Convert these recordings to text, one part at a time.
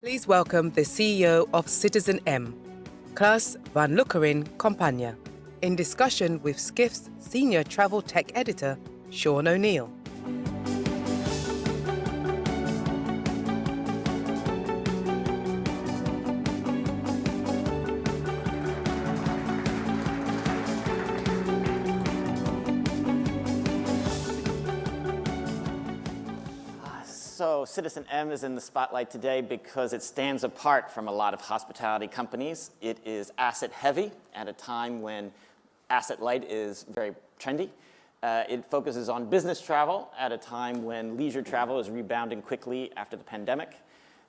Please welcome the CEO of citizenM, Klaas van Lookeren, Campagne, in discussion with Skift's Senior Travel Tech Editor, Sean O'Neill. So citizenM is in the spotlight today because it stands apart from a lot of hospitality companies. It is asset heavy at a time when asset light is very trendy. It focuses on business travel at a time when leisure travel is rebounding quickly after the pandemic.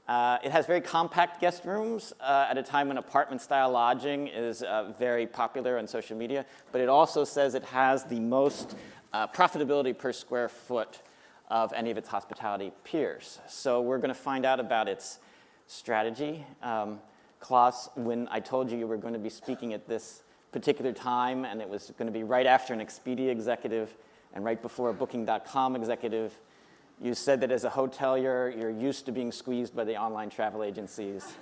It has very compact guest rooms at a time when apartment-style lodging is very popular on social media. But it also says it has the most profitability per square foot of any of its hospitality peers. So we're going to find out about its strategy. Klaas, when I told you were going to be speaking at this particular time, and it was going to be right after an Expedia executive and right before a Booking.com executive, you said that as a hotelier, you're used to being squeezed by the online travel agencies.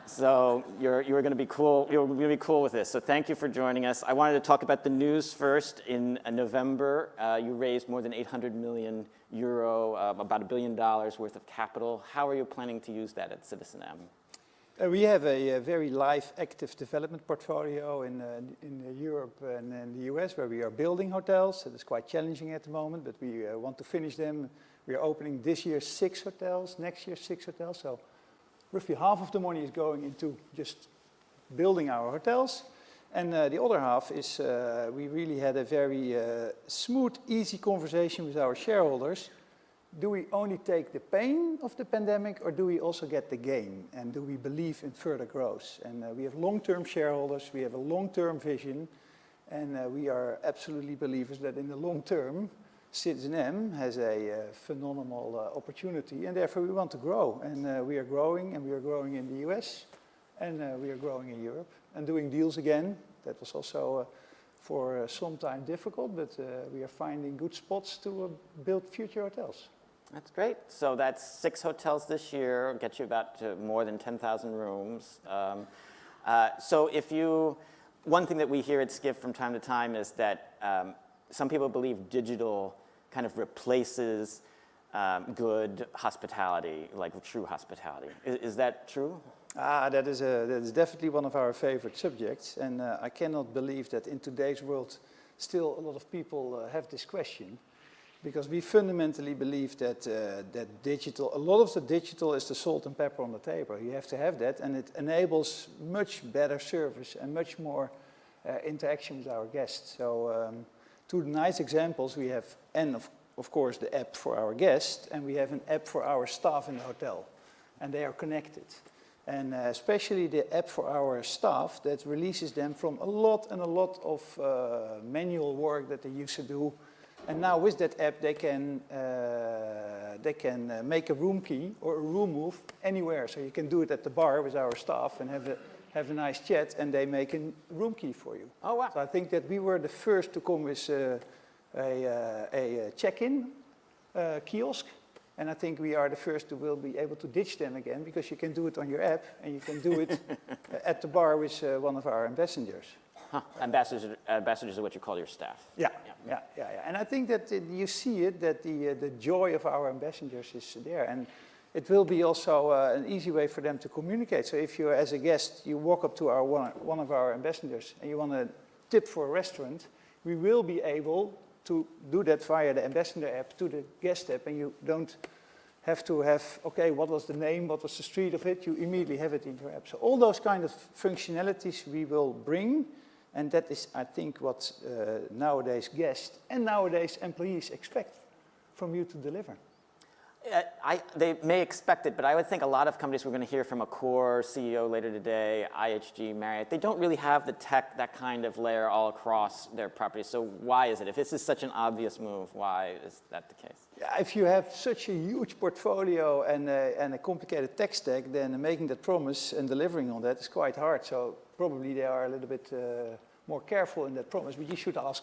So you were going to be cool. You were going to be cool with this. So thank you for joining us. I wanted to talk about the news first. In November, you raised more than 800 million euro, about $1 billion worth of capital. How are you planning to use that at citizenM? We have a very live, active development portfolio in Europe and in the US, where we are building hotels. It is quite challenging at the moment, but we want to finish them. We are opening this year 6 hotels, next year 6 hotels. So roughly half of the money is going into just building our hotels. And the other half is we really had a very smooth, easy conversation with our shareholders. Do we only take the pain of the pandemic, or do we also get the gain? And do we believe in further growth? And we have long-term shareholders, we have a long-term vision, and we are absolutely believers that in the long term, citizenM has a phenomenal opportunity, and therefore we want to grow. And we are growing, and we are growing in the US, and we are growing in Europe, and doing deals again. That was also for some time difficult, but we are finding good spots to build future hotels. That's great. So that's 6 hotels this year, get you about to more than 10,000 rooms. So one thing that we hear at Skift from time to time is that some people believe digital kind of replaces good hospitality, like true hospitality. Is that true? That is definitely one of our favorite subjects, and I cannot believe that in today's world still a lot of people have this question, because we fundamentally believe that a lot of the digital is the salt and pepper on the table. You have to have that, and it enables much better service and much more interaction with our guests. So two nice examples we have, and of course the app for our guests, and we have an app for our staff in the hotel, and they are connected. And especially the app for our staff that releases them from a lot of manual work that they used to do. And now with that app, they can make a room key or a room move anywhere. So you can do it at the bar with our staff and have a nice chat, and they make a room key for you. Oh, wow. So I think that we were the first to come with a check-in kiosk. And I think we are the first who will be able to ditch them again, because you can do it on your app, and you can do it at the bar with one of our ambassadors. Huh. Ambassadors are what you call your staff. Yeah. And I think that you see it, that the joy of our ambassadors is there. And it will be also an easy way for them to communicate. So if you, as a guest, you walk up to one of our ambassadors and you want to tip for a restaurant, we will be able to do that via the ambassador app to the guest app, and you don't have to have, okay, what was the name, what was the street of it, you immediately have it in your app. So all those kind of functionalities we will bring, and that is, I think, what nowadays guests and nowadays employees expect from you to deliver. They may expect it, but I would think a lot of companies we're going to hear from Accor CEO later today, IHG, Marriott, they don't really have the tech, that kind of layer all across their properties. So why is it? If this is such an obvious move, why is that the case? Yeah, if you have such a huge portfolio and a complicated tech stack, then making that promise and delivering on that is quite hard. So probably they are a little bit more careful in that promise, but you should ask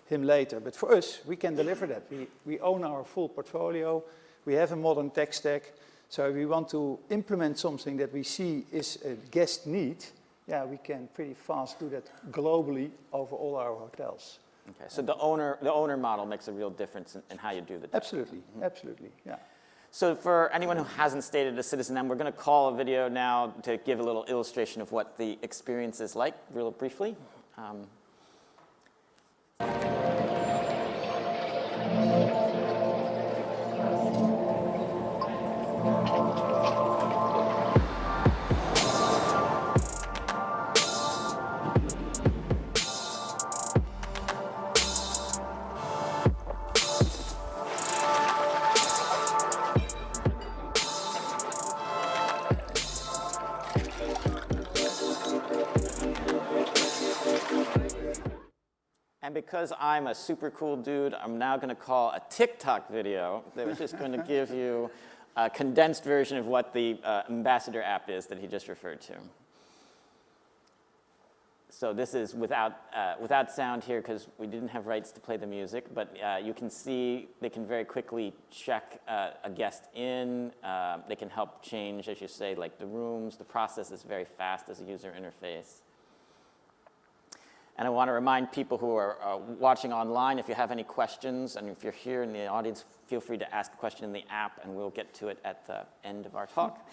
him later. But for us, we can deliver that. We own our full portfolio. We have a modern tech stack. So if we want to implement something that we see is a guest need, yeah, we can pretty fast do that globally over all our hotels. Okay, so the owner model makes a real difference in how you do the tech. Absolutely, absolutely, yeah. So for anyone who hasn't stayed at a citizenM, we're going to call a video now to give a little illustration of what the experience is like, real briefly. And because I'm a super cool dude, I'm now going to call a TikTok video that was just going to give you a condensed version of what the Ambassador app is that he just referred to. So this is without sound here because we didn't have rights to play the music, but you can see they can very quickly check a guest in. They can help change, as you say, like the rooms. The process is very fast as a user interface. And I want to remind people who are watching online, if you have any questions, and if you're here in the audience, feel free to ask a question in the app, and we'll get to it at the end of our talk.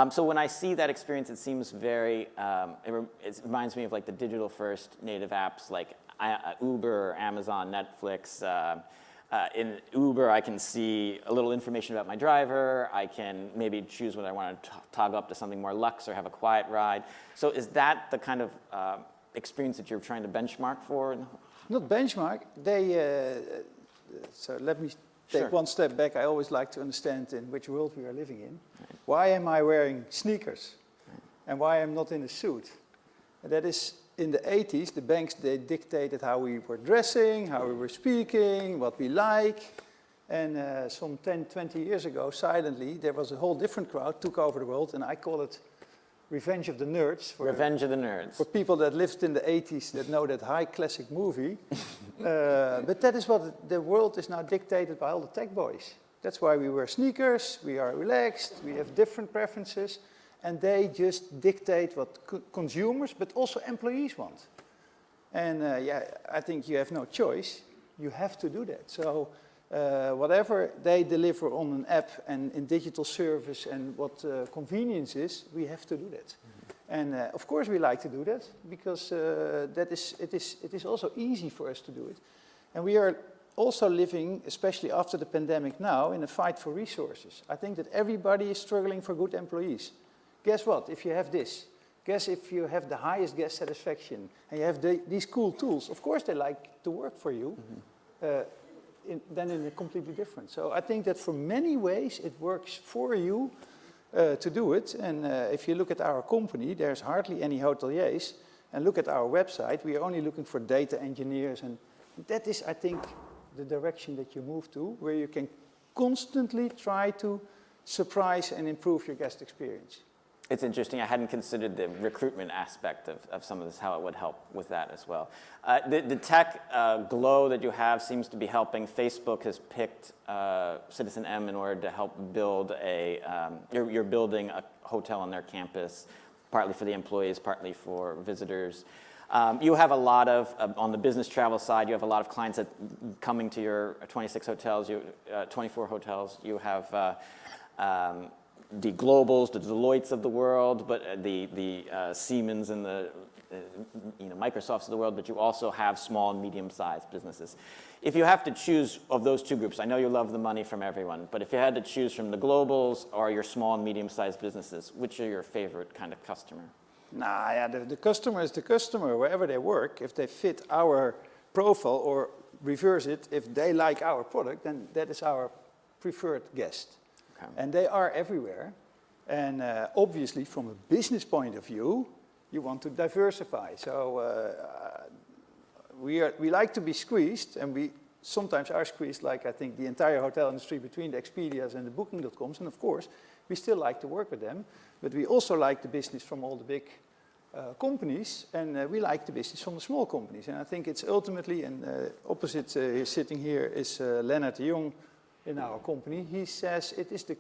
So when I see that experience, it seems very, it reminds me of like the digital-first native apps like Uber, Amazon, Netflix. In Uber, I can see a little information about my driver. I can maybe choose whether I want to toggle up to something more luxe or have a quiet ride. So is that the kind of experience that you're trying to benchmark for? Not benchmark. So let me take one step back. I always like to understand in which world we are living in. Right. Why am I wearing sneakers? Right. And why I'm not in a suit? And that is, in the 80s, the banks, they dictated how we were dressing, how we were speaking, what we like. And some 10, 20 years ago, silently, there was a whole different crowd, took over the world, and I call it Revenge of the Nerds. Revenge of the Nerds. For people that lived in the 80s that know that high classic movie. But that is what the world is now dictated by all the tech boys. That's why we wear sneakers, we are relaxed, we have different preferences, and they just dictate what consumers, but also employees want. And yeah, I think you have no choice. You have to do that. So whatever they deliver on an app and in digital service and what convenience is, we have to do that. And of course we like to do that because it is also easy for us to do it. And we are also living, especially after the pandemic now, in a fight for resources. I think that everybody is struggling for good employees. Guess what? If you have this, guess if you have the highest guest satisfaction and you have these cool tools, of course they like to work for you. Then in a completely different. So I think that for many ways it works for you to do it. And if you look at our company, there's hardly any hoteliers. And look at our website, we are only looking for data engineers. And that is, I think, the direction that you move to, where you can constantly try to surprise and improve your guest experience. It's interesting. I hadn't considered the recruitment aspect of some of this, how it would help with that as well. The tech glow that you have seems to be helping. Facebook has picked citizenM in order to help build you're building a hotel on their campus, partly for the employees, partly for visitors. You have a lot of, on the business travel side, you have a lot of clients that coming to your 26 hotels, 24 hotels. You have the Globals, the Deloittes of the world, but the Siemens and the Microsofts of the world, but you also have small and medium-sized businesses. If you have to choose of those two groups, I know you love the money from everyone, but if you had to choose from the Globals or your small and medium-sized businesses, which are your favorite kind of customer? Nah, yeah, the customer is the customer wherever they work. If they fit our profile, or reverse it, if they like our product, then that is our preferred guest. Okay. And they are everywhere. And obviously, from a business point of view, you want to diversify. So we like to be squeezed, and we sometimes are squeezed, like I think the entire hotel industry between the Expedias and the Booking.coms. And of course, we still like to work with them. But we also like the business from all the big companies, and we like the business from the small companies. And I think it's ultimately, and opposite sitting here is Lennart de Jong in our company. He says it is the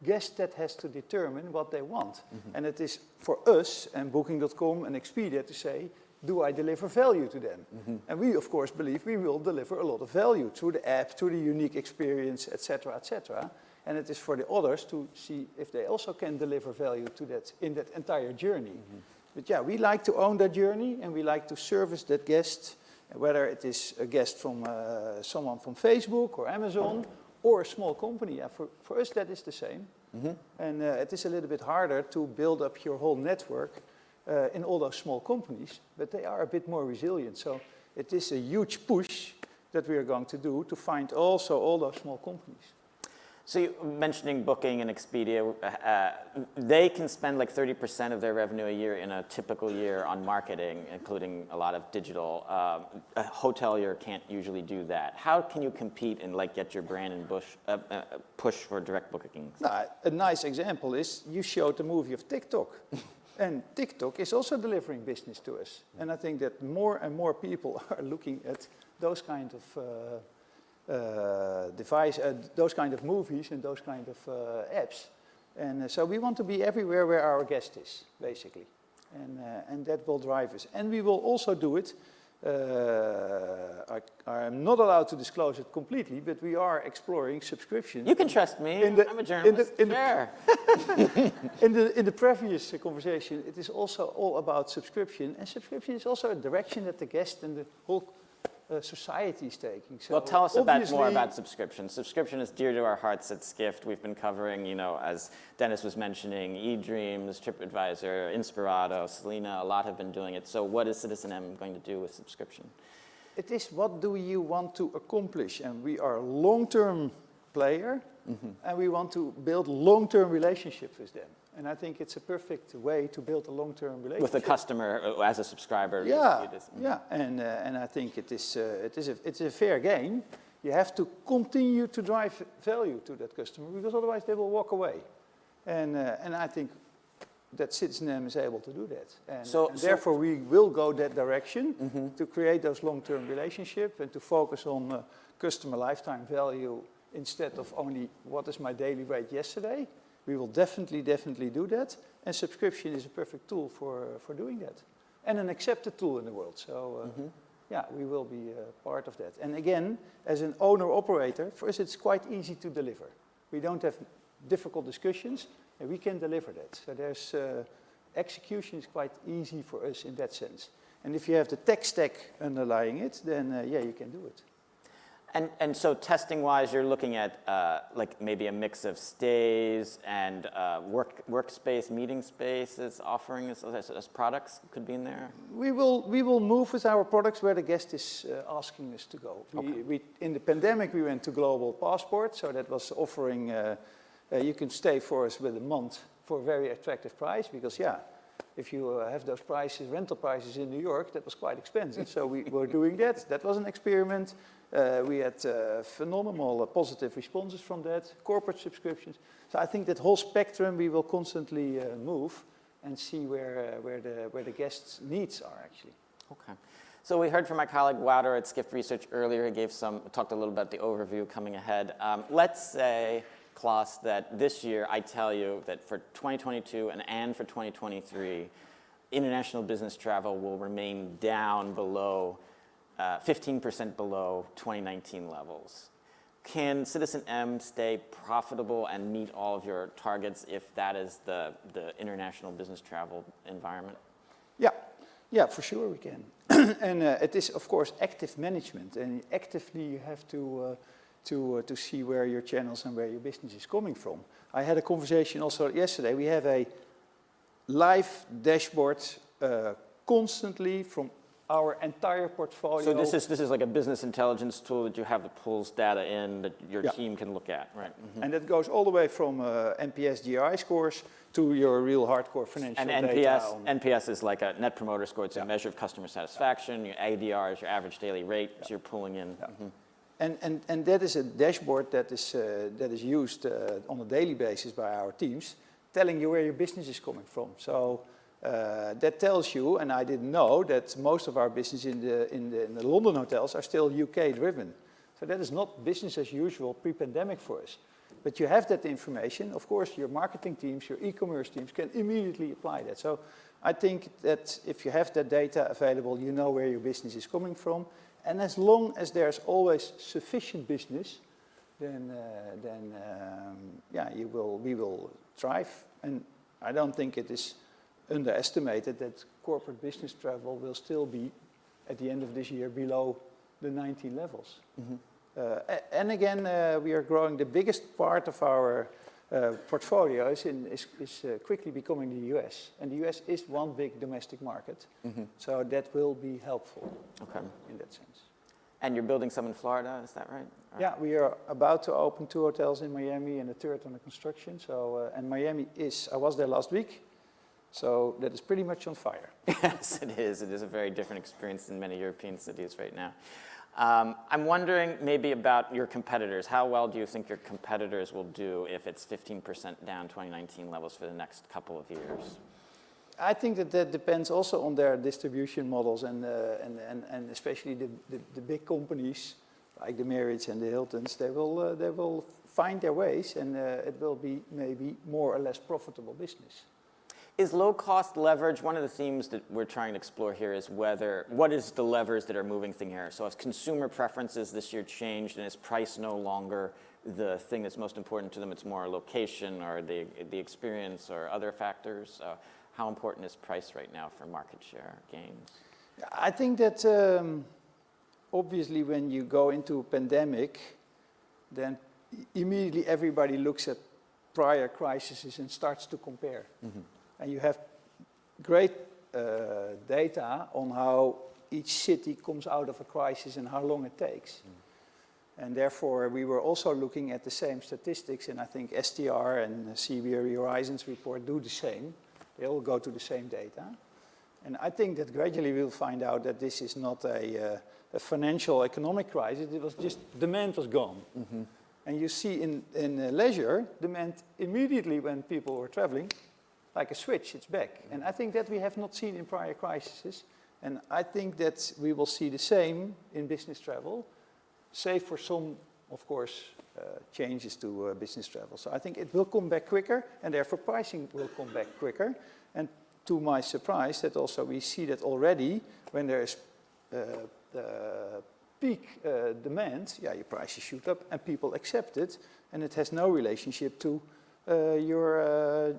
guest that has to determine what they want. And it is for us and Booking.com and Expedia to say, do I deliver value to them? And we, of course, believe we will deliver a lot of value through the app, through the unique experience, etc., etc. And it is for the others to see if they also can deliver value to that in that entire journey. But yeah, we like to own that journey, and we like to service that guest, whether it is a guest from someone from Facebook or Amazon or a small company. Yeah, for us, that is the same. And it is a little bit harder to build up your whole network in all those small companies, but they are a bit more resilient. So it is a huge push that we are going to do to find also all those small companies. So you mentioning Booking and Expedia, they can spend like 30% of their revenue a year in a typical year on marketing, including a lot of digital. A hotelier can't usually do that. How can you compete and like get your brand and push for direct bookings? A nice example is you showed the movie of TikTok. And TikTok is also delivering business to us. And I think that more and more people are looking at those kind of those kind of movies and those kind of apps. And so we want to be everywhere where our guest is, basically. And that will drive us. And we will also do it. I'm not allowed to disclose it completely, but we are exploring subscription. You can trust me. I'm a journalist. In the previous conversation, it is also all about subscription. And subscription is also a direction that the guest and the whole society is taking. So well, tell us more about subscription. Subscription is dear to our hearts at Skift. We've been covering, as Dennis was mentioning, eDreams, TripAdvisor, Inspirato, Selena, a lot have been doing it. So what is citizenM going to do with subscription? It is what do you want to accomplish? And we are a long-term player, and we want to build long-term relationships with them. And I think it's a perfect way to build a long-term relationship. With the customer as a subscriber. Yeah, and I think it's a fair game. You have to continue to drive value to that customer, because otherwise they will walk away. And I think that citizenM is able to do that. And therefore we will go that direction to create those long-term relationships and to focus on customer lifetime value instead of only what is my daily rate yesterday. We will definitely do that, and subscription is a perfect tool for doing that, and an accepted tool in the world. So, yeah, we will be part of that. And again, as an owner-operator, for us it's quite easy to deliver. We don't have difficult discussions, and we can deliver that. So there's execution is quite easy for us in that sense. And if you have the tech stack underlying it, then yeah, you can do it. And so testing-wise, you're looking at like maybe a mix of stays and workspace, meeting space as offering as products could be in there? We will move with our products where the guest is asking us to go. Okay. In the pandemic, we went to Global Passport, so that was offering, you can stay for us with a month for a very attractive price, because yeah, if you have those prices, rental prices in New York, that was quite expensive. So we were doing that. That was an experiment. We had phenomenal positive responses from that, corporate subscriptions. So I think that whole spectrum we will constantly move and see where the guests' needs are actually. Okay. So we heard from my colleague Wouter at Skift Research earlier. He talked a little about the overview coming ahead. Let's say, Klaas, that this year I tell you that for 2022 and for 2023, international business travel will remain down below 15% below 2019 levels. Can citizenM stay profitable and meet all of your targets if that is the international business travel environment? Yeah, for sure we can. And it is, of course, active management. And actively you have to see where your channels and where your business is coming from. I had a conversation also yesterday. We have a live dashboard constantly from our entire portfolio. So this is like a business intelligence tool that you have that pulls data in that your team can look at, right? And that goes all the way from NPS GRI scores to your real hardcore financial data. NPS is like a net promoter score. It's a measure of customer satisfaction. Your ADR is your average daily rate. So you're pulling in. And that is a dashboard that is used on a daily basis by our teams, telling you where your business is coming from. So that tells you, and I didn't know, that most of our business in the London hotels are still UK driven. So that is not business as usual pre-pandemic for us. but you have that information. Of course, your marketing teams, your e-commerce teams can immediately apply that. So I think that if you have that data available, you know where your business is coming from. And as long as there's always sufficient business, then we will thrive. And I don't think it is underestimated that corporate business travel will still be, at the end of this year, below the 19 levels. And again, we are growing. The biggest part of our portfolio is quickly becoming the US. And the US is one big domestic market. So that will be helpful in that sense. And you're building some in Florida, is that right? Yeah, we are about to open 2 hotels in Miami and a 3rd under construction. So, and Miami I was there last week, so that is pretty much on fire. Yes, it is. It is a very different experience than many European cities right now. I'm wondering maybe about your competitors. How well do you think your competitors will do if it's 15% down 2019 levels for the next couple of years? I think that depends also on their distribution models and especially the big companies like the Marriotts and the Hiltons. They will find their ways, and it will be maybe more or less profitable business. Is low-cost leverage, one of the themes that we're trying to explore here is what is the levers that are moving things here? So as consumer preferences this year changed and is price no longer the thing that's most important to them, it's more location or the experience or other factors? How important is price right now for market share gains? I think that obviously when you go into a pandemic, then immediately everybody looks at prior crises and starts to compare. And you have great data on how each city comes out of a crisis and how long it takes. And therefore, we were also looking at the same statistics, and I think STR and CBRE Horizons report do the same. They all go to the same data. And I think that gradually we'll find out that this is not a financial economic crisis. It was just demand was gone. And you see in leisure, demand immediately when people were traveling, like a switch, it's back. And I think that we have not seen in prior crises. And I think that we will see the same in business travel, save for some, of course, changes to business travel. So I think it will come back quicker, and therefore pricing will come back quicker. And to my surprise, that also we see that already when there is peak demand, your prices shoot up and people accept it, and it has no relationship to your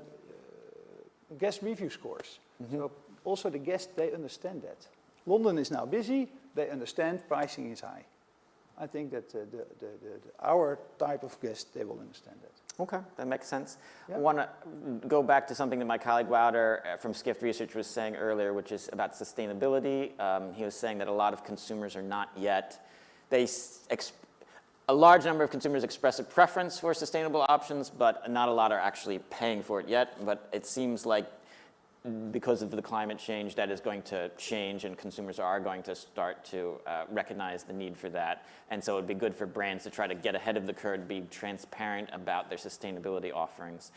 guest review scores. So also the guests, they understand that. London is now busy, they understand pricing is high. I think that our type of guest, they will understand that. Okay, that makes sense. Yeah. I want to go back to something that my colleague Wouter from Skift Research was saying earlier, which is about sustainability. He was saying that a lot of consumers are not yet, a large number of consumers express a preference for sustainable options, but not a lot are actually paying for it yet. But it seems like because of the climate change, that is going to change, and consumers are going to start to recognize the need for that. And so it would be good for brands to try to get ahead of the curve, be transparent about their sustainability offerings.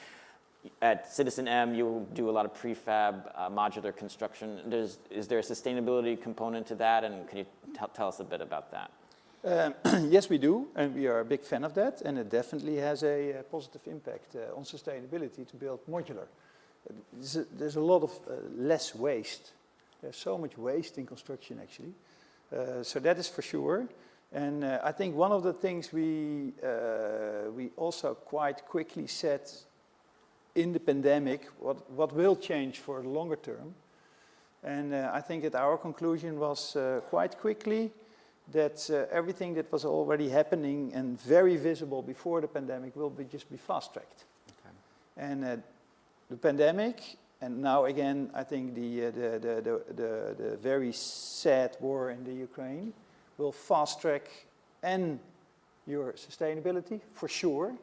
At citizenM, you do a lot of prefab, modular construction. Is there a sustainability component to that, and can you tell us a bit about that? Yes, we do, and we are a big fan of that, and it definitely has a positive impact on sustainability to build modular. There's a lot of less waste. There's so much waste in construction, actually. So that is for sure. And I think one of the things we also quite quickly said in the pandemic, what will change for the longer term. And I think that our conclusion was quite quickly that everything that was already happening and very visible before the pandemic will just be fast-tracked. Okay. And the pandemic, and now again, I think the very sad war in the Ukraine will fast-track and your sustainability for sure,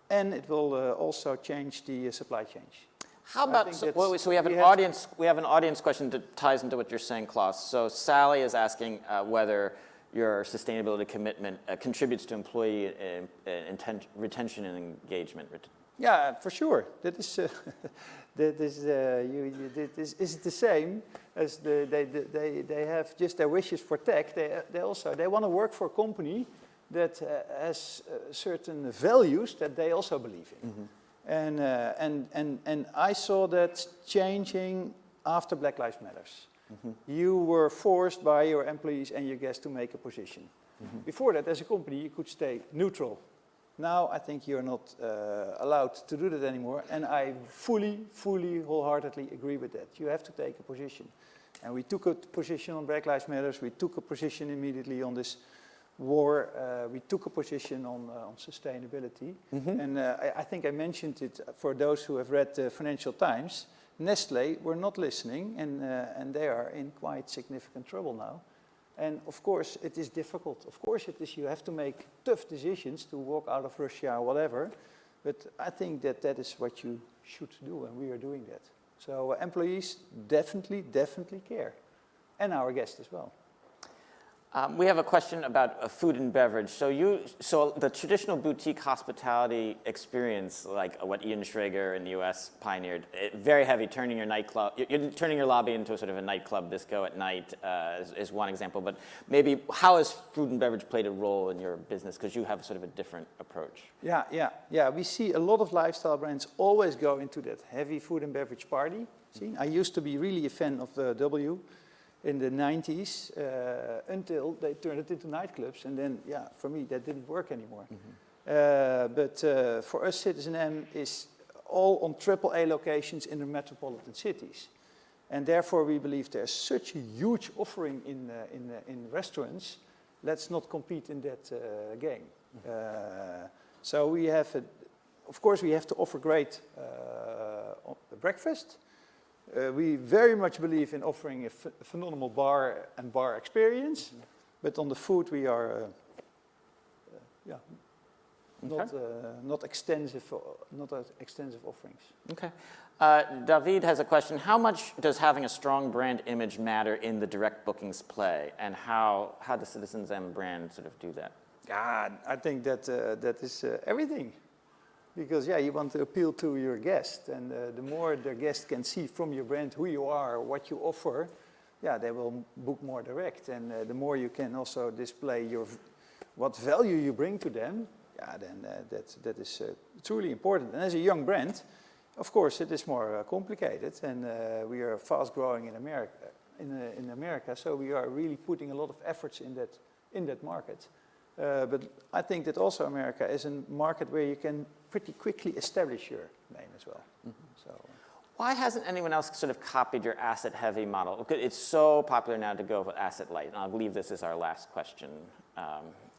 and it will also change the supply chain. How about, so we have an audience question that ties into what you're saying, Klaas. So Sally is asking whether your sustainability commitment contributes to employee retention and engagement. Yeah, for sure. That is this is the same as they have just their wishes for tech. They want to work for a company that has certain values that they also believe in. And I saw that changing after Black Lives Matters. You were forced by your employees and your guests to make a position. Before that, as a company, you could stay neutral. Now, I think you're not allowed to do that anymore, and I fully, wholeheartedly agree with that. You have to take a position. And we took a position on Black Lives Matters, we took a position immediately on this war, we took a position on sustainability. And I think I mentioned it for those who have read the Financial Times. Nestle were not listening, and they are in quite significant trouble now. And of course, it is difficult. Of course, it is. You have to make tough decisions to walk out of Russia or whatever. But I think that that is what you should do, and we are doing that. So employees definitely care, and our guests as well. We have a question about food and beverage. So the traditional boutique hospitality experience, like what Ian Schrager in the U.S. pioneered, very heavy, turning your lobby into a sort of a nightclub disco at night is one example. But maybe how has food and beverage played a role in your business? Because you have sort of a different approach. Yeah. We see a lot of lifestyle brands always go into that heavy food and beverage party scene. I used to be really a fan of the W in the 90s until they turned it into nightclubs, and then, for me, that didn't work anymore. But for us, citizenM is all on AAA locations in the metropolitan cities. And therefore, we believe there's such a huge offering in restaurants. Let's not compete in that game. So we have, of course, we have to offer great breakfast. We very much believe in offering a phenomenal bar experience, but on the food we are, not extensive offerings. Okay. David has a question. How much does having a strong brand image matter in the direct bookings play, and how does citizenM brand sort of do that? I think that that is everything. Because, you want to appeal to your guest, and the more the guest can see from your brand who you are, what you offer, they will book more direct. And the more you can also display what value you bring to them, then that is truly important. And as a young brand, of course, it is more complicated. And we are fast growing in America, so we are really putting a lot of efforts in that market. But I think that also America is a market where you can pretty quickly establish your name as well. So, why hasn't anyone else sort of copied your asset-heavy model? It's so popular now to go with asset-light, and I believe this is our last question.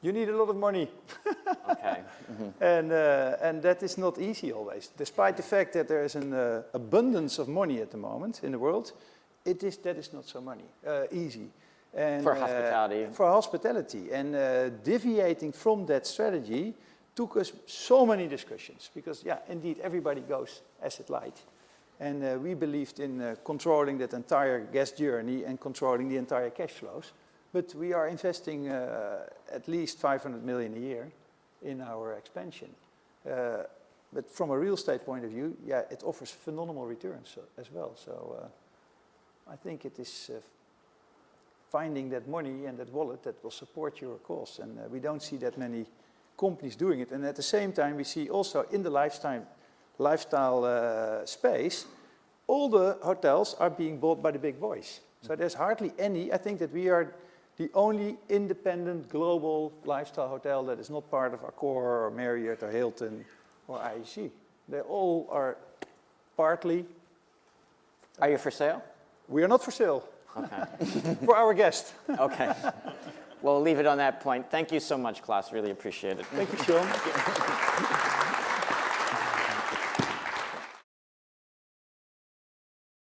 You need a lot of money. Okay. And that is not easy always. Despite the fact that there is an abundance of money at the moment in the world, that is not so easy. And, for hospitality. For hospitality. And deviating from that strategy took us so many discussions. Because, indeed, everybody goes asset light. And we believed in controlling that entire guest journey and controlling the entire cash flows. But we are investing at least 500 million a year in our expansion. But from a real estate point of view, it offers phenomenal returns as well. So I think it is finding that money and that wallet that will support your cause. And we don't see that many companies doing it. And at the same time, we see also in the lifestyle space, all the hotels are being bought by the big boys. So there's hardly any. I think that we are the only independent global lifestyle hotel that is not part of Accor or Marriott or Hilton or IHG. They all are partly. Are you for sale? We are not for sale. Okay. For our guest. Okay. We'll leave it on that point. Thank you so much, Klaas. Really appreciate it. Thank you, Sean.